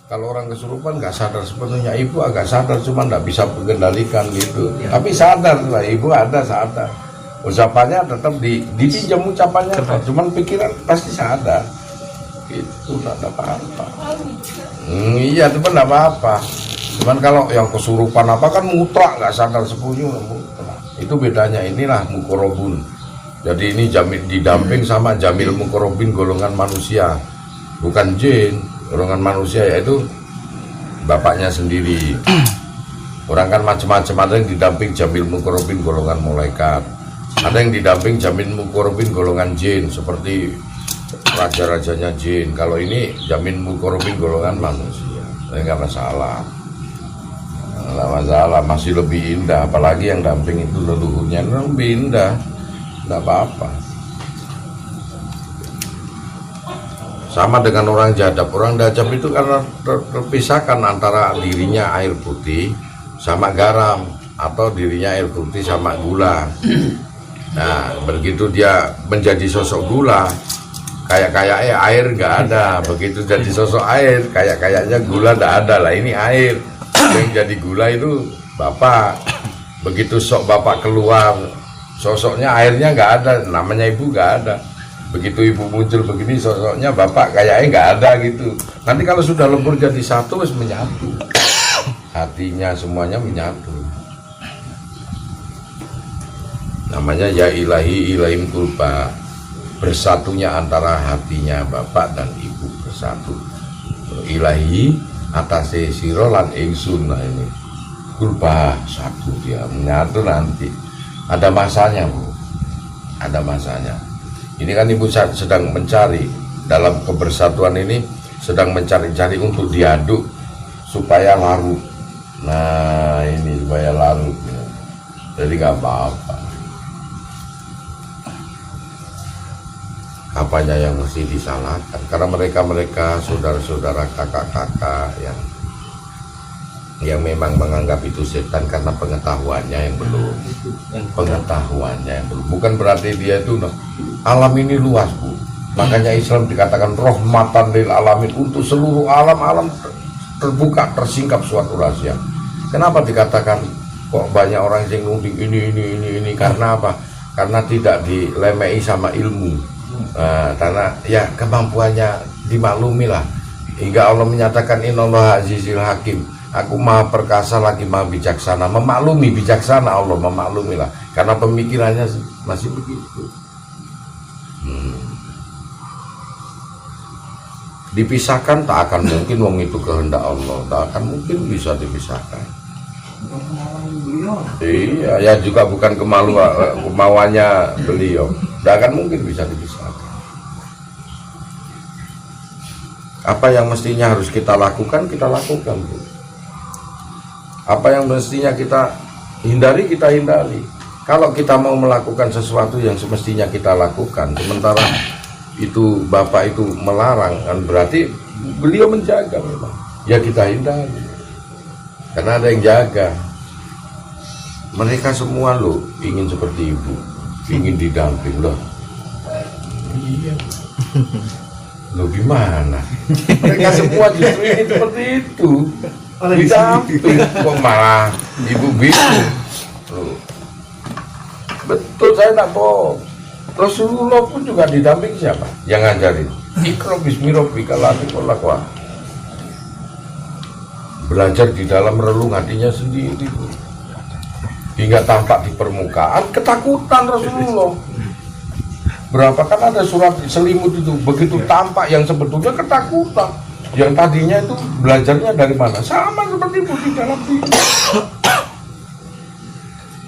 Kalau orang kesurupan nggak sadar sepenuhnya, ibu agak sadar cuma nggak bisa mengendalikan gitu. Ya. Tapi sadar lah, ibu ada sadar. Ucapannya tetap dipinjam ucapannya, cuman pikiran pasti sadar. Itu nggak ada apa-apa. Iya, itu pun nggak apa-apa. Cuman kalau yang kesurupan apa kan mutlak nggak sadar sepenuhnya, mutlak. Itu bedanya, inilah mukorobun. Jadi ini didamping sama jamil mukorobin golongan manusia, bukan jin. Golongan manusia yaitu bapaknya sendiri. Orang kan macam-macam, ada yang didamping jamil mukorobin golongan malaikat, ada yang didamping jamil mukorobin golongan jin seperti raja-rajanya jin. Kalau ini jamil mukorobin golongan manusia, nggak masalah. Nggak masalah, masih lebih indah. Apalagi yang damping itu leluhurnya lebih indah, nggak apa-apa. Sama dengan orang jadab. Orang jadab itu karena terpisahkan antara dirinya air putih sama garam, atau dirinya air putih sama gula. Nah, begitu dia menjadi sosok gula, kayak air nggak ada. Begitu jadi sosok air, kayaknya gula nggak ada lah. Ini air. Yang jadi gula itu bapak. Begitu sok bapak keluar, sosoknya airnya nggak ada, namanya ibu nggak ada. Begitu ibu muncul begini, sosoknya bapak kayaknya nggak ada gitu. Nanti kalau sudah lembur jadi satu, harus menyatu. Hatinya semuanya menyatu. Namanya ya ilahi ilahim kulpa. Bersatunya antara hatinya bapak dan ibu bersatu. Ilahi atase siro lan ingsun. Nah ini kulpa satu, dia menyatu nanti. Ada masanya, Bu. Ada masanya. Ini kan ibu sedang mencari dalam kebersatuan ini, sedang mencari-cari untuk diaduk supaya larut. Nah ini supaya larut, jadi nggak apa-apa. Apanya yang mesti disalahkan? Karena mereka saudara-saudara, kakak-kakak yang memang menganggap itu setan karena pengetahuannya yang belum. Bukan berarti dia itu alam ini luas, Bu. Makanya Islam dikatakan rahmatan lil alamin, untuk seluruh alam terbuka, tersingkap suatu rahasia. Kenapa dikatakan kok banyak orang yang nuding ini? Karena apa? Karena tidak dilemei sama ilmu. Karena ya kemampuannya dimaklumi lah. Hingga Allah menyatakan innallaha azizul hakim. Aku maha perkasa lagi maha bijaksana. Memaklumi, bijaksana Allah, memaklumi lah. Karena pemikirannya masih begitu. Dipisahkan tak akan mungkin, wong itu kehendak Allah. Tak akan mungkin bisa dipisahkan. Iya, ya juga bukan kemauannya beliau. Tak akan mungkin bisa dipisahkan. Apa yang mestinya harus kita lakukan, Bu. Apa yang mestinya kita hindari, kita hindari. Kalau kita mau melakukan sesuatu yang semestinya kita lakukan, sementara itu bapak itu melarang, kan berarti beliau menjaga memang. Ya kita hindari. Karena ada yang jaga. Mereka semua loh ingin seperti ibu, ingin didamping loh. Iya. Loh gimana? Mereka semua justru ingin seperti itu. Didamping kok malah ibu bingung. Betul, saya tak bohong. Rasulullah pun juga didamping siapa? Yang ngajarin Iqra bismi rabbikal ladzi khalaq. Belajar di dalam relung hatinya sendiri, hingga tampak di permukaan ketakutan Rasulullah. Berapa kan ada surat selimut itu, begitu tampak yang sebetulnya ketakutan. Yang tadinya itu belajarnya dari mana? Sama seperti itu di dalam diri.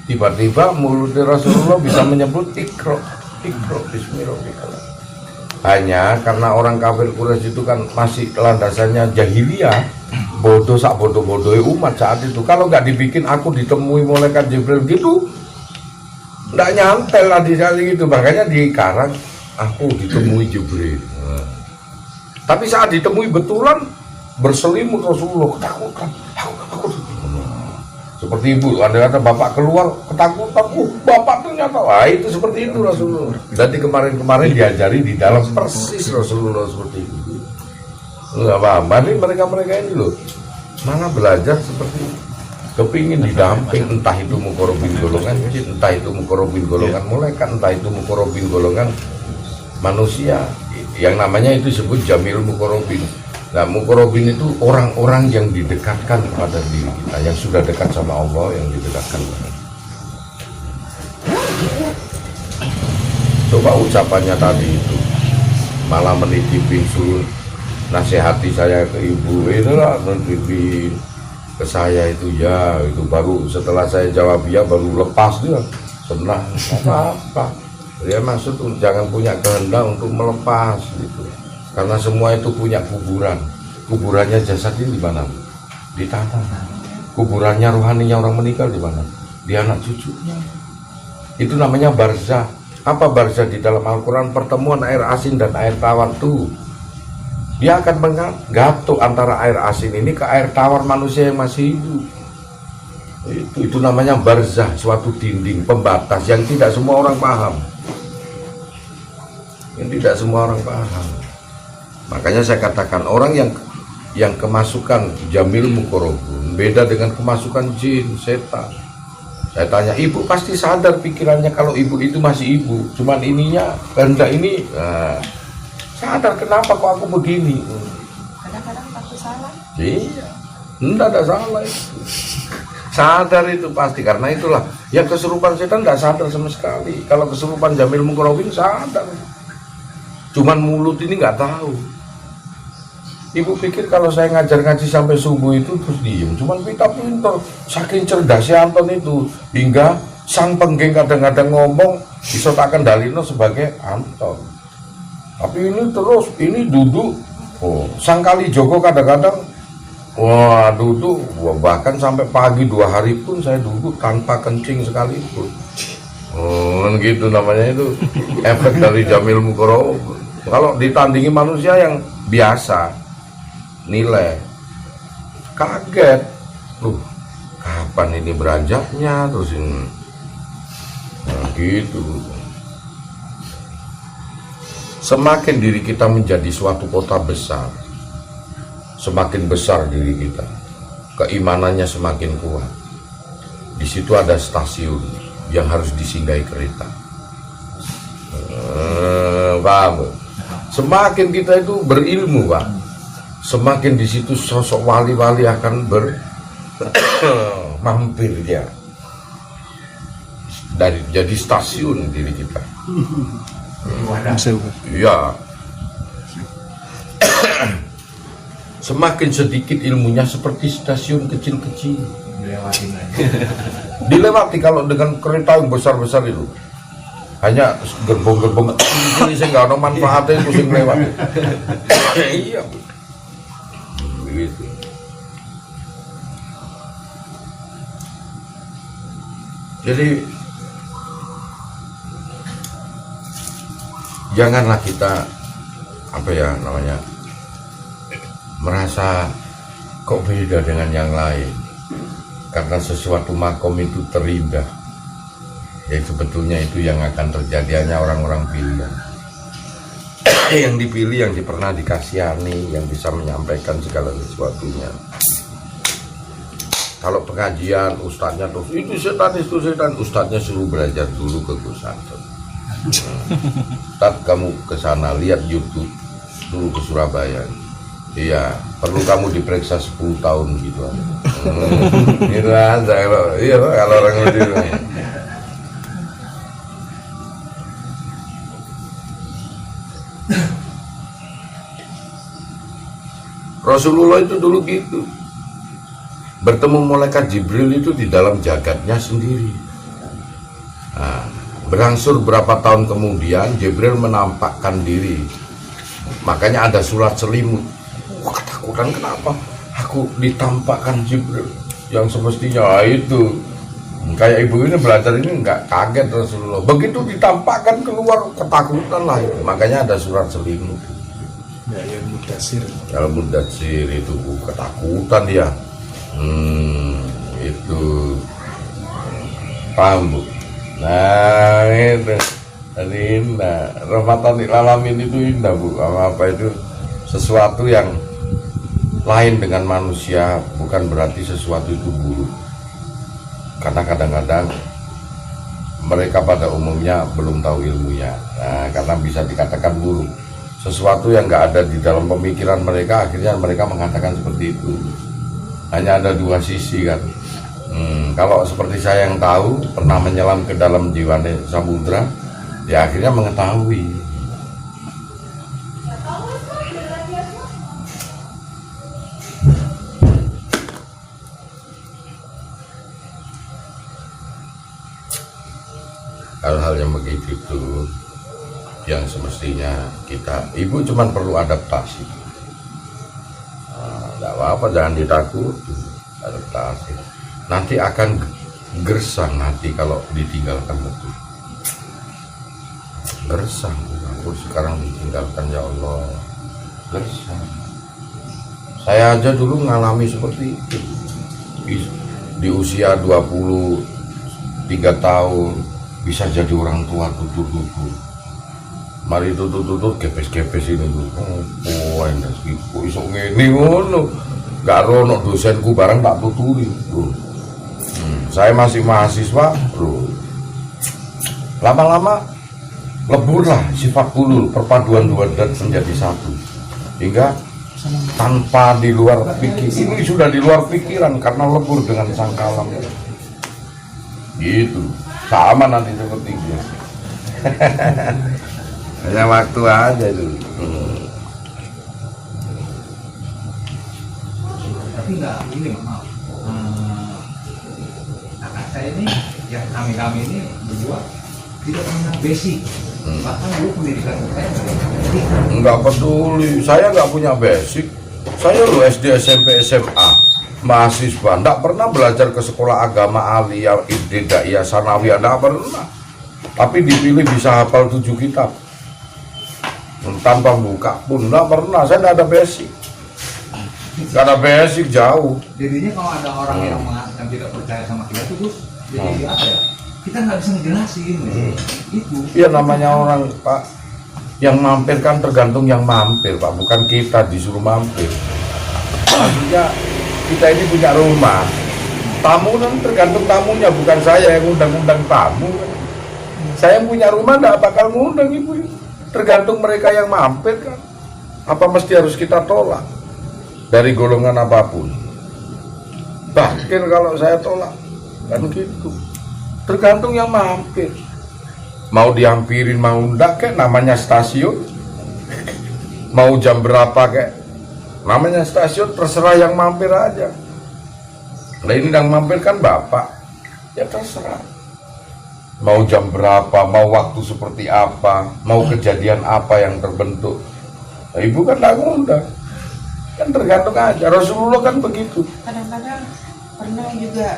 Tiba-tiba mulut Rasulullah bisa menyebut Iqra bismillahirrahmanirrahim. Hanya karena orang kafir Quraisy itu kan masih landasannya jahiliyah, bodoh sak bodoh-bodohnya umat saat itu. Kalau nggak dibikin aku ditemui malaikat Jibril gitu, nggak nyantel lah di saat itu. Makanya dikarang aku ditemui Jibril. Tapi saat ditemui betulan berselimut Rasulullah ketakutan. Aku seperti ibu, ada bapak keluar ketakutan, bapak ternyata, wah itu seperti itu Rasulullah. Jadi kemarin diajari di dalam persis Rasulullah seperti itu. nggak paham. Ini mereka ini loh, mana belajar seperti kepingin didamping, entah itu mukorobin golongan jin, entah itu mukorobin golongan malaikat, entah itu mukorobin golongan manusia. Yang namanya itu disebut jamil mukorobin. Nah, mukorobin itu orang-orang yang didekatkan kepada diri kita, yang sudah dekat sama Allah, yang didekatkan. Coba ucapannya tadi itu, malah menitipin suruh nasihati saya ke ibu, itulah menitipin ke saya itu, ya itu baru setelah saya jawab ya baru lepas dia senang. Apa dia maksud jangan punya kehendak untuk melepas gitu, karena semua itu punya kuburan. Kuburannya jasad ini di mana? Di tanah. Kuburannya rohaninya orang meninggal di mana? Di anak cucunya. Itu namanya barzah. Apa barzah di dalam Al-Quran? Pertemuan air asin dan air tawar tuh. Dia akan menggatuk antara air asin ini ke air tawar manusia yang masih hidup. Itu namanya barzah, suatu dinding pembatas yang tidak semua orang paham. Yang tidak semua orang paham. Makanya saya katakan orang yang kemasukan jamil mukorobun beda dengan kemasukan jin, setan. Saya tanya, ibu pasti sadar pikirannya kalau ibu itu masih ibu, cuman ininya kehendak ini sadar kenapa kok aku begini. Kadang-kadang takut salah. Iya, enggak ada salah itu. Sadar itu pasti, karena itulah yang kesurupan setan enggak sadar sama sekali. Kalau kesurupan jamil mukorobin sadar, cuman mulut ini nggak tahu. Ibu pikir kalau saya ngajar-ngaji sampai subuh itu terus diem, cuman kita pintar, saking cerdasnya Anton itu, hingga sang penggeng kadang-kadang ngomong bisa tak kendalino sebagai Anton. Tapi ini terus, ini duduk, sang Kali Joko kadang-kadang, wah duduk, bahkan sampai pagi 2 hari pun saya duduk tanpa kencing sekalipun. Gitu namanya itu efek dari jamil mukorobun. Kalau ditandingi manusia yang biasa, nilai kaget, kapan ini beranjaknya terus ini, gitu. Semakin diri kita menjadi suatu kota besar, semakin besar diri kita, keimanannya semakin kuat. Di situ ada stasiun yang harus disinggahi kereta. Paham? Semakin kita itu berilmu, Pak, semakin di situ sosok wali-wali akan mampir dia. Dari jadi stasiun diri kita. Iya. Semakin sedikit ilmunya seperti stasiun kecil-kecil. Dilewati kalau dengan kereta yang besar-besar itu. Hanya gerbong-gerbong ini saya nggak ada manfaatnya itu sing lewat. Iya. Begitu. Jadi janganlah kita merasa kok beda dengan yang lain, karena sesuatu makom itu terindah, yaitu sebetulnya itu yang akan terjadi hanya orang-orang pilihan. Yang dipilih, yang pernah dikasihani, yang bisa menyampaikan segala sesuatunya. Kalau pengajian ustadznya terus itu setan, ustadznya suruh belajar dulu ke Gus Anton. Ustadz kamu ke sana lihat YouTube dulu ke Surabaya. Iya, perlu kamu diperiksa 10 tahun gitu aja. Gitu aja kalau orang itu. Rasulullah itu dulu gitu, bertemu malaikat Jibril itu di dalam jagatnya sendiri. Nah, berangsur berapa tahun kemudian Jibril menampakkan diri, makanya ada surat selimut. Ketakutan, kenapa aku ditampakkan Jibril yang semestinya itu kayak ibu ini belajar ini nggak kaget. Rasulullah begitu ditampakkan keluar ketakutan lah itu. Makanya ada surat selimut. Kalau Mudatsir itu ketakutan dia. Itu paham Bu? Nah itu tadi indah, rahmatan lil alamin itu indah Bu. Apa itu sesuatu yang lain dengan manusia bukan berarti sesuatu itu buruk, karena kadang-kadang mereka pada umumnya belum tahu ilmunya. Nah, karena bisa dikatakan buruk sesuatu yang nggak ada di dalam pemikiran mereka, akhirnya mereka mengatakan seperti itu. Hanya ada dua sisi kan. Kalau seperti saya yang tahu, pernah menyelam ke dalam jiwa samudra, ya akhirnya mengetahui. Hal-hal yang begitu itu yang semestinya ibu cuman perlu adaptasi. Nggak apa-apa, jangan ditakuti, adaptasi. Nanti akan gersang hati kalau ditinggalkan betul. Gersang, aku sekarang ditinggalkan ya Allah, gersang. Saya aja dulu mengalami seperti itu. Di usia 23 tahun bisa jadi orang tua tutur-tutur. Mari tutur-tutur gepes-gepes ini tuh. Oh, enak sih. Kok iso ngene ngono. Gak ono dosenku barang tak tuturi. Saya masih mahasiswa, bro. Lama-lama leburlah sifat ulul, perpaduan dua dan menjadi satu. Hingga tanpa di luar pikiran, ini sudah di luar pikiran karena lebur dengan sang kalam. Gitu. Sama nanti seperti itu. Hanya waktu aja itu. Tapi nggak ini maaf. Kakak saya ini, ya kami ini berdua tidak pernah basic. Bahkan dulu pendidikan saya nggak peduli. Saya nggak punya basic. Saya lu SD, SMP, SMA, mahasiswa. Nggak pernah belajar ke sekolah agama aliyah, ibtidaiyah, sanawiyah. Nggak pernah. Tapi dipilih bisa hafal 7 kitab. Tanpa buka pun nggak pernah. Saya nggak ada basic. Nggak ada basic, jauh. Jadinya kalau ada orang yang mengatakan tidak percaya sama kita itu Gus, jadi apa ya? Kita nggak bisa ngejelasin. Itu. Iya, namanya orang Pak yang mampir kan tergantung yang mampir Pak, bukan kita disuruh mampir. Maksudnya kita ini punya rumah, tamu kan tergantung tamunya, bukan saya yang undang-undang tamu. Saya yang punya rumah nggak bakal ngundang ibu, tergantung mereka yang mampir kan. Apa mesti harus kita tolak dari golongan apapun? Bahkan kalau saya tolak kan gitu, tergantung yang mampir. Mau dihampirin mau enggak kayak namanya stasiun. Mau jam berapa kayak namanya stasiun, terserah yang mampir aja. Nah ini yang mampir kan bapak, ya terserah. Mau jam berapa, mau waktu seperti apa, mau kejadian apa yang terbentuk. Nah, ibu kan nggak ngundang, kan tergantung aja. Rasulullah kan begitu. Kadang-kadang pernah juga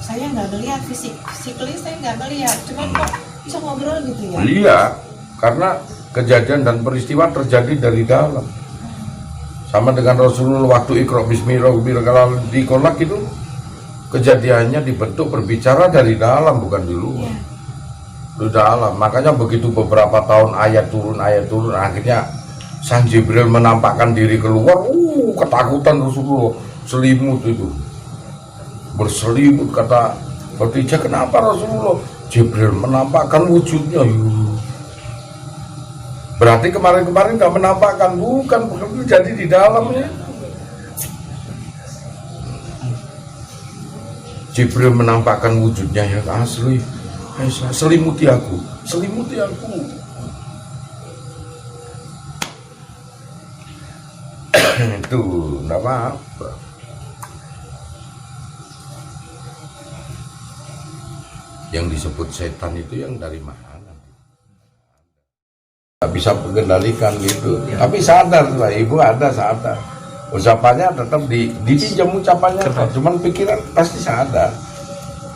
saya nggak ngelihat physically saya nggak ngelihat, cuman kok bisa ngobrol gitu ya. Iya, karena kejadian dan peristiwa terjadi dari dalam. Sama dengan Rasulullah waktu Iqra bismi rabbikal di kolak itu, kejadiannya dibentuk berbicara dari dalam bukan di luar. Di dalam. Makanya begitu beberapa tahun ayat turun akhirnya Sang Jibril menampakkan diri keluar, ketakutan Rasulullah, selimut itu. Berselimut, kata Khadijah, kenapa Rasulullah? Jibril menampakkan wujudnya. Berarti kemarin-kemarin nggak menampakkan, bukan jadi di dalamnya. Jibril menampakkan wujudnya yang asli. Selimuti aku, selimuti aku. Itu nggak apa-apa. Yang disebut setan itu yang dari mana? Nggak bisa mengendalikan gitu. Tapi sadar lah, ibu ada sadar. Ucapannya tetap dipinjam ucapannya, cuman pikiran pasti sadar.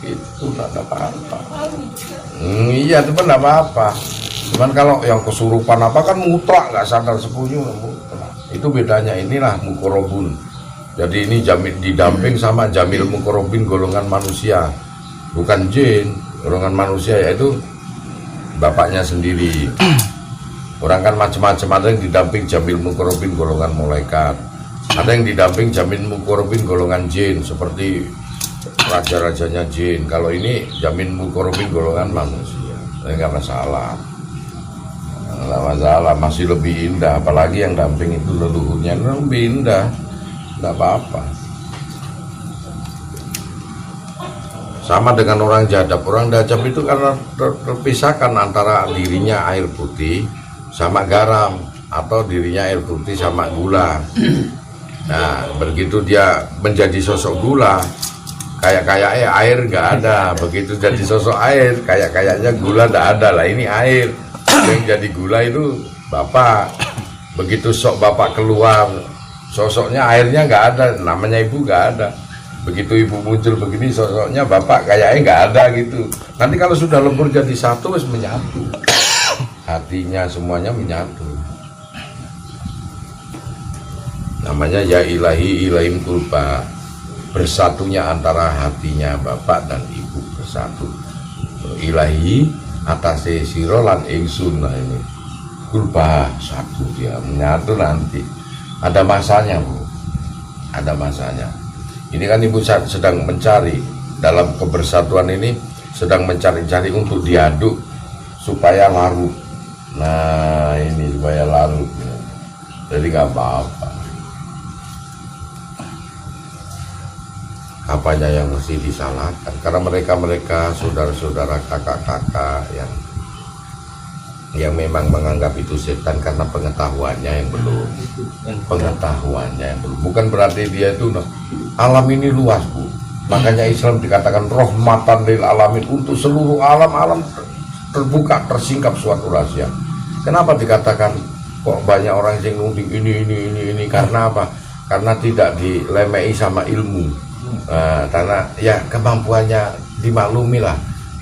Itu nggak ada apa-apa. Iya, itu pun nggak apa-apa. Cuman kalau yang kesurupan apa kan mutlak, nggak sadar sepunya. Itu bedanya, inilah mukorobun. Jadi ini didamping sama jamil mukorobin golongan manusia. Bukan jin, golongan manusia, yaitu bapaknya sendiri. Orang kan macam-macam, ada yang didamping jamil mukorobin golongan malaikat, Ada yang didamping jamin mukorobin golongan jin seperti raja-rajanya jin. Kalau ini jamin mukorobin golongan manusia, nggak masalah. Nggak masalah, masih lebih indah. Apalagi yang damping itu leluhurnya lebih indah, nggak apa-apa. Sama dengan orang jadab. Orang jadab itu karena terpisahkan antara dirinya air putih sama garam, atau dirinya air putih sama gula. Nah, begitu dia menjadi sosok gula, kayak air nggak ada. Begitu jadi sosok air, kayaknya gula nggak ada lah. Ini air yang jadi gula itu bapak. Begitu sok bapak keluar, sosoknya airnya nggak ada, namanya ibu nggak ada. Begitu ibu muncul begini, sosoknya bapak kayaknya nggak ada gitu. Nanti kalau sudah lebur jadi satu, wis menyatu. Hatinya semuanya menyatu. Namanya ya ilahi ilahim kulba. Bersatunya antara hatinya bapak dan ibu bersatu. Ilahi atase siro lan ingsun. Nah ini kulba satu, dia menyatu nanti. Ada masanya, Bu. Ada masanya. Ini kan ibu sedang mencari dalam kebersatuan ini, sedang mencari-cari untuk diaduk supaya larut. Nah ini supaya larut, jadi nggak apa-apa. Apanya yang mesti disalahkan? Karena mereka saudara-saudara, kakak-kakak yang memang menganggap itu setan karena pengetahuannya yang belum. Bukan berarti dia itu alam ini luas, Bu. Makanya Islam dikatakan rahmatan lil alamin, untuk seluruh alam terbuka, tersingkap suatu rahasia. Kenapa dikatakan kok banyak orang yang nuding ini karena apa? Karena tidak dilemei sama ilmu. Karena ya kemampuannya dimaklumi lah.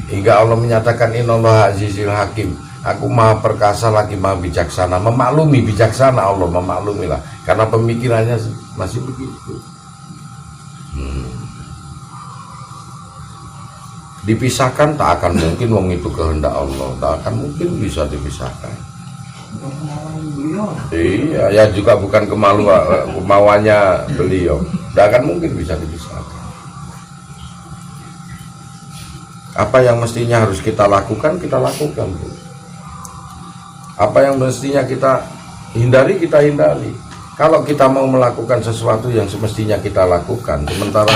Hingga Allah menyatakan innallaha azizul hakim. Aku maha perkasa lagi maha bijaksana. Memaklumi, bijaksana Allah, memaklumi lah. Karena pemikirannya masih begitu. Dipisahkan tak akan mungkin, wong itu kehendak Allah. Tak akan mungkin bisa dipisahkan. Iya, ya juga bukan kemauannya beliau. Tak akan mungkin bisa dipisahkan. Apa yang mestinya harus kita lakukan, kita lakukan, Bu. Apa yang mestinya kita hindari, kita hindari. Kalau kita mau melakukan sesuatu yang semestinya kita lakukan, sementara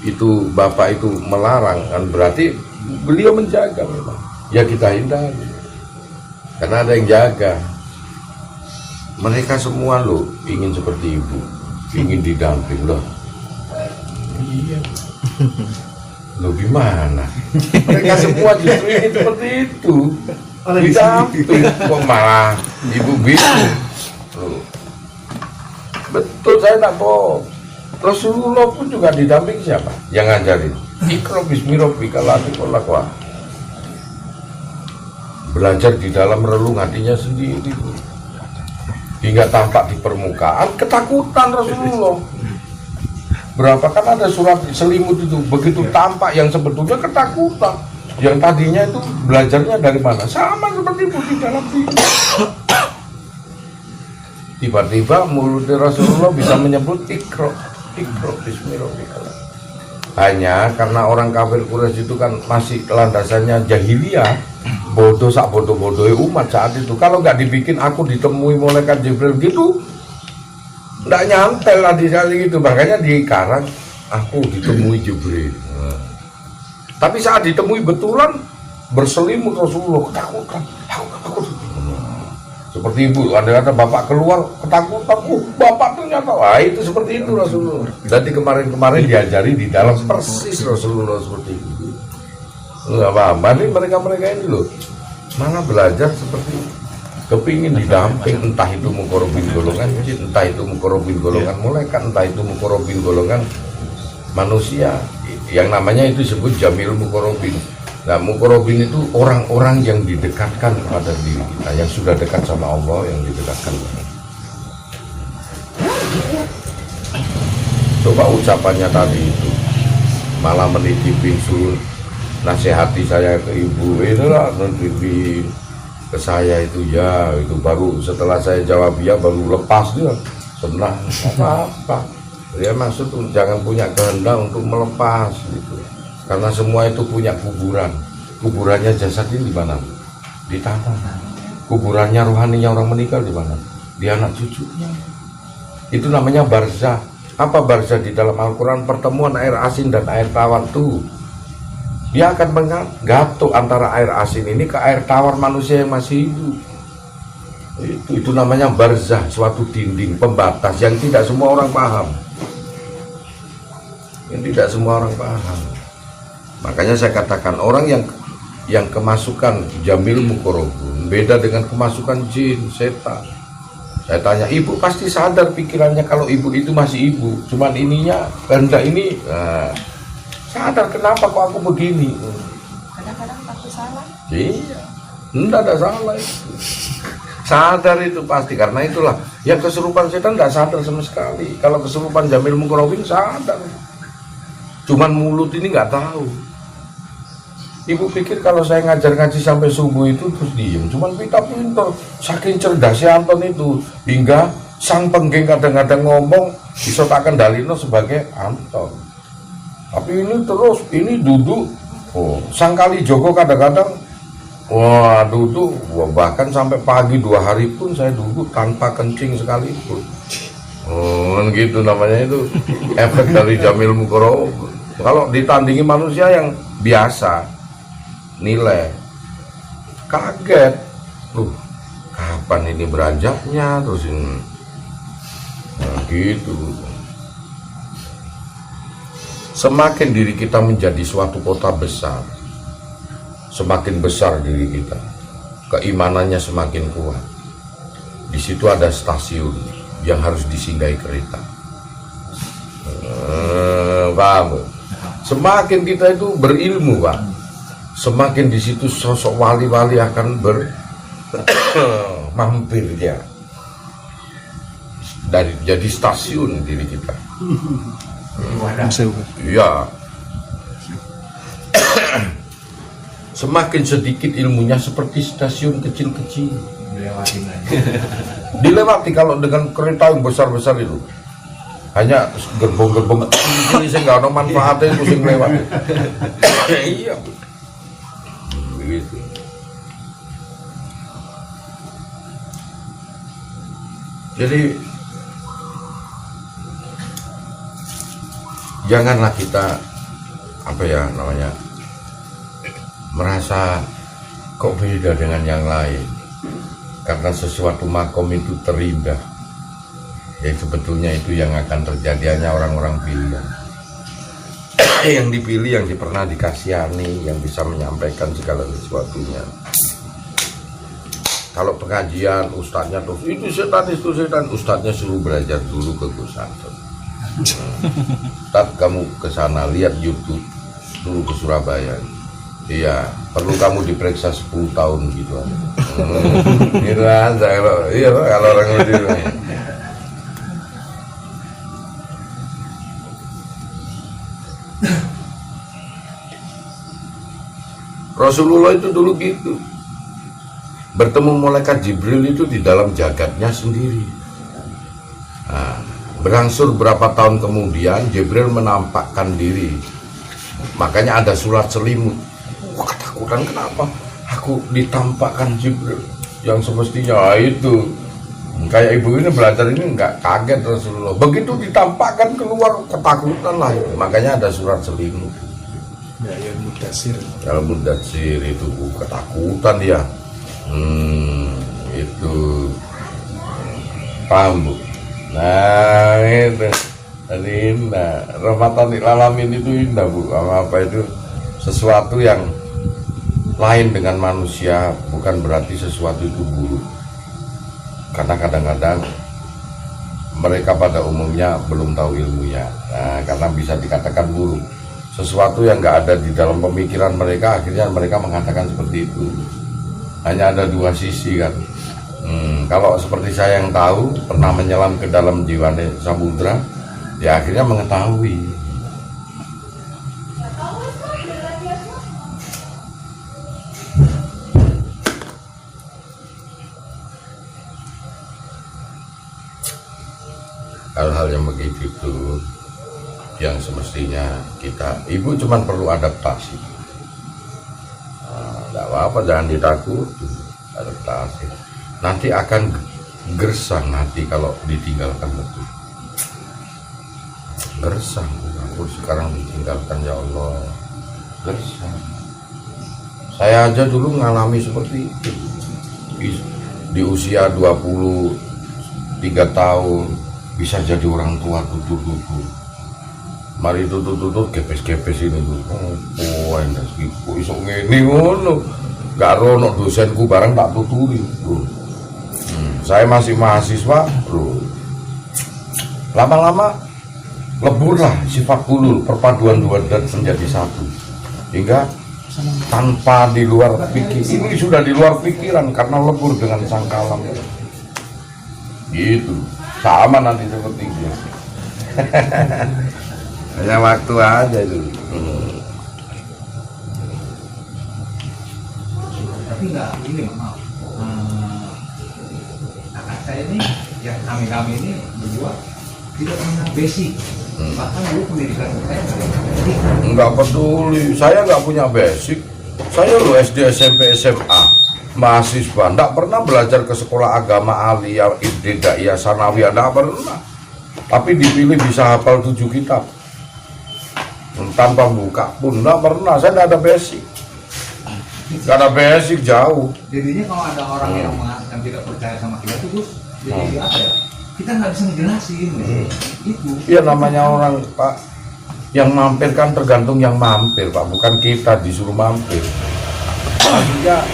itu bapak itu melarang, kan berarti beliau menjaga memang. Ya kita hindari. Karena ada yang jaga. Mereka semua loh ingin seperti ibu, ingin didamping loh. Iya. Loh gimana? Mereka semua justru ingin seperti itu. Didamping kok malah ibu bingung. Betul, saya tak bohong. Rasulullah pun juga didamping siapa? Yang ngajarin Iqra bismi rabbika ladzi khalaq. Belajar di dalam relung hatinya sendiri, hingga tampak di permukaan ketakutan Rasulullah. Berapa kan ada surat selimut itu, begitu tampak yang sebetulnya ketakutan. Yang tadinya itu belajarnya dari mana? Sama seperti itu di dalam diri. Tiba-tiba mulut Rasulullah bisa menyebut Iqra bismillahirrahmanirrahim. Hanya karena orang kafir Quraisy itu kan masih landasannya jahiliyah, bodoh sak bodoh-bodohnya umat saat itu. Kalau nggak dibikin aku ditemui malaikat Jibril gitu, nggak nyantel lah di kali gitu. Makanya dikarang aku ditemui Jibril. Tapi saat ditemui betulan berselimut Rasulullah ketakutan. Aku seperti ibu, ada bapak keluar ketakutan, bapak ternyata, itu seperti itu Rasulullah. Jadi kemarin diajari di dalam persis Rasulullah seperti itu. Nggak paham, ini mereka ini loh, mana belajar seperti itu. Kepingin didamping, entah itu mukorobin golongan jin, entah itu mukorobin golongan malaikat, entah itu mukorobin golongan manusia. Yang namanya itu disebut jamil mukorobin. Nah, mukorobin itu orang-orang yang didekatkan kepada diri kita, yang sudah dekat sama Allah, yang didekatkan. Coba ucapannya tadi itu, malah menitipin nasihati saya ke ibu, itulah menitipin ke saya itu ya, itu baru setelah saya jawab ya baru lepas dia. senang apa-apa. Dia maksud jangan punya kehendak untuk melepas gitu. Karena semua itu punya kuburan. Kuburannya jasad ini di mana? Di tanah. Kuburannya rohaninya orang meninggal di mana? Di anak cucunya. Itu namanya barzah. Apa barzah di dalam Al-Quran? Pertemuan air asin dan air tawar tuh. Dia akan menggatuk antara air asin ini ke air tawar manusia yang masih hidup. Itu namanya barzah, suatu dinding pembatas yang tidak semua orang paham. Yang tidak semua orang paham. Makanya saya katakan orang yang kemasukan jamil mukorobun beda dengan kemasukan jin, setan. Saya tanya, ibu pasti sadar pikirannya kalau ibu itu masih ibu, cuman ininya kehendak ini sadar kenapa kok aku begini. Kadang-kadang takut salah. Iya, enggak ada salah itu. Sadar itu pasti, karena itulah yang kesurupan setan enggak sadar sama sekali. Kalau kesurupan jamil mukorobin sadar, cuman mulut ini nggak tahu. Ibu pikir kalau saya ngajar-ngaji sampai subuh itu terus diem, cuman kita pintar, saking cerdasnya Anton itu, hingga sang penggeng kadang-kadang ngomong bisa tak kendalino sebagai Anton. Tapi ini terus, ini duduk, sang kali Joko kadang-kadang, wah duduk, bahkan sampai pagi 2 hari pun saya duduk tanpa kencing sekalipun. Kan gitu namanya itu, efek dari jamil mukorobun. Kalau ditandingi manusia yang biasa, nilai kaget, kapan ini beranjaknya terus ini, nah gitu. Semakin diri kita menjadi suatu kota besar, semakin besar diri kita, keimanannya semakin kuat. Di situ ada stasiun yang harus disinggahi kereta. Paham? Semakin kita itu berilmu, Pak, semakin di situ sosok wali-wali akan mampir dia. Jadi stasiun diri kita. Iya. Semakin sedikit ilmunya seperti stasiun kecil-kecil. Dilewati kalau dengan kereta yang besar-besar itu. Hanya gerbong-gerbong ini saya nggak ada manfaatnya itu sing lewat. Iya. Begitu. Jadi janganlah kita merasa kok beda dengan yang lain, karena sesuatu makom itu terindah. Ya sebetulnya itu yang akan terjadi, hanya orang-orang pilihan. Yang dipilih, yang pernah dikasihani, yang bisa menyampaikan segala sesuatunya. Kalau pengajian ustadznya tuh itu setan, ustadznya suruh belajar dulu ke Gus Anton. Ustadz kamu ke sana lihat YouTube dulu ke Surabaya. Iya, perlu kamu diperiksa 10 tahun gitu aja. Gitu aja kalau orang itu. Rasulullah itu dulu gitu, bertemu malaikat Jibril itu di dalam jagatnya sendiri. Nah, berangsur berapa tahun kemudian Jibril menampakkan diri, makanya ada surat selimut. Ketakutan, kenapa aku ditampakkan Jibril yang semestinya itu kayak ibu ini belajar ini nggak kaget. Rasulullah begitu ditampakkan keluar ketakutan lah, makanya ada surat selimut. Ya Mudatsir itu ketakutan dia. Itu paham Bu? Nah itu tadi indah, rahmatan lil alamin itu indah Bu. Apa itu sesuatu yang lain dengan manusia, bukan berarti sesuatu itu buruk, karena kadang-kadang mereka pada umumnya belum tahu ilmunya. Nah, karena bisa dikatakan buruk sesuatu yang nggak ada di dalam pemikiran mereka, akhirnya mereka mengatakan seperti itu. Hanya ada dua sisi kan. Kalau seperti saya yang tahu, pernah menyelam ke dalam jiwane samudra, ya akhirnya mengetahui. hal-hal yang begitu itu yang semestinya ibu cuman perlu adaptasi. Nggak apa-apa, jangan ditakuti, adaptasi. Nanti akan gersang nanti kalau ditinggalkan betul. Gersang, aku sekarang ditinggalkan, ya Allah, gersang. Saya aja dulu mengalami seperti itu di usia 23 tahun bisa jadi orang tua tutur-tutur. Mari tutur-tutur gepes-gepes ini tuh. Oh, endas iku iso ngene ngono. Gak rono dosenku barang tak tuturi, Bro. Saya masih mahasiswa, Bro. Lama-lama leburlah sifat kulul, perpaduan dua dan menjadi satu. Hingga tanpa di luar pikir, ini sudah di luar pikiran karena lebur dengan sang kalam. Gitu, sama nanti seperti dia. Hanya waktu aja itu. Tapi nggak ini, maaf. Kakak saya ini, ya kami ini berdua tidak pernah basic. Bahkan dulu pendidikan saya Nggak peduli, saya nggak punya basic. Saya lo SD, SMP, SMA, mahasiswa, nggak pernah belajar ke sekolah agama aliyah, ibtidaiyah, sanawiyah, nggak pernah. Tapi dipilih bisa hafal 7 kitab tanpa buka pun, nggak pernah. Saya nggak ada basic, nggak ada basic jauh. jadinya kalau ada orang yang tidak percaya sama kita tuh Gus, jadi apa ya? Kita nggak bisa ngejelasin itu. Iya, namanya orang, Pak, yang mampir kan tergantung yang mampir, Pak, bukan kita disuruh mampir. Maksudnya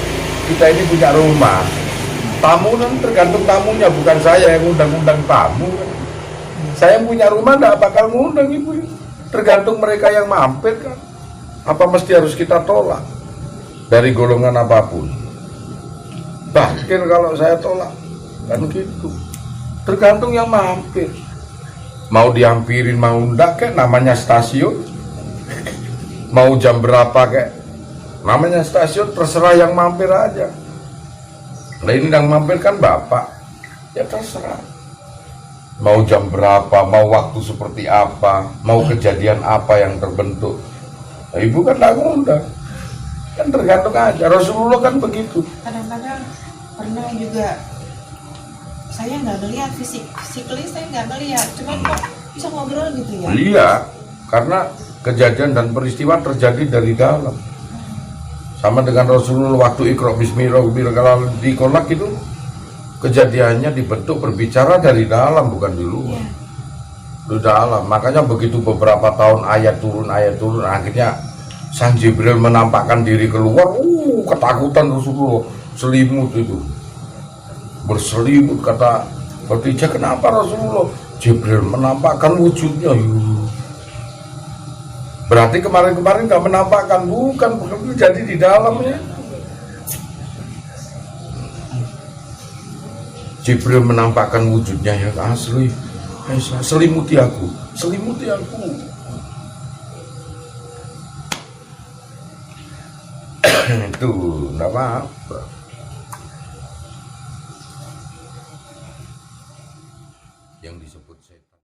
kita ini punya rumah, tamu kan tergantung tamunya, bukan saya yang undang-undang tamu. Saya yang punya rumah nggak bakal ngundang ibu, tergantung mereka yang mampir kan. Apa mesti harus kita tolak dari golongan apapun? Bahkan kalau saya tolak kan gitu. Tergantung yang mampir, mau dihampirin mau enggak, kayak namanya stasiun. Mau jam berapa kayak namanya stasiun, terserah yang mampir aja. Nah ini yang mampir kan bapak, ya terserah. Mau jam berapa, mau waktu seperti apa, mau kejadian apa yang terbentuk. Nah, ibu kan nggak ngundang, kan tergantung aja. Rasulullah kan begitu. Kadang-kadang pernah juga saya nggak ngelihat physically saya nggak ngelihat, cuman kok bisa ngobrol gitu ya. Iya, karena kejadian dan peristiwa terjadi dari dalam. Sama dengan Rasulullah waktu Iqra bismillahirrahmanirrahim itu kejadiannya dibentuk berbicara dari dalam, bukan di luar. Iya. Di dalam. Makanya begitu beberapa tahun ayat turun, akhirnya Sang Jibril menampakkan diri keluar, ketakutan Rasulullah, selimut itu. Berselimut, kata Khadijah, kenapa Rasulullah? Jibril menampakkan wujudnya. Berarti kemarin-kemarin nggak menampakkan, bukan jadi di dalamnya. Jibril menampakkan wujudnya yang asli. Selimuti aku, selimuti aku. Itu nggak apa-apa.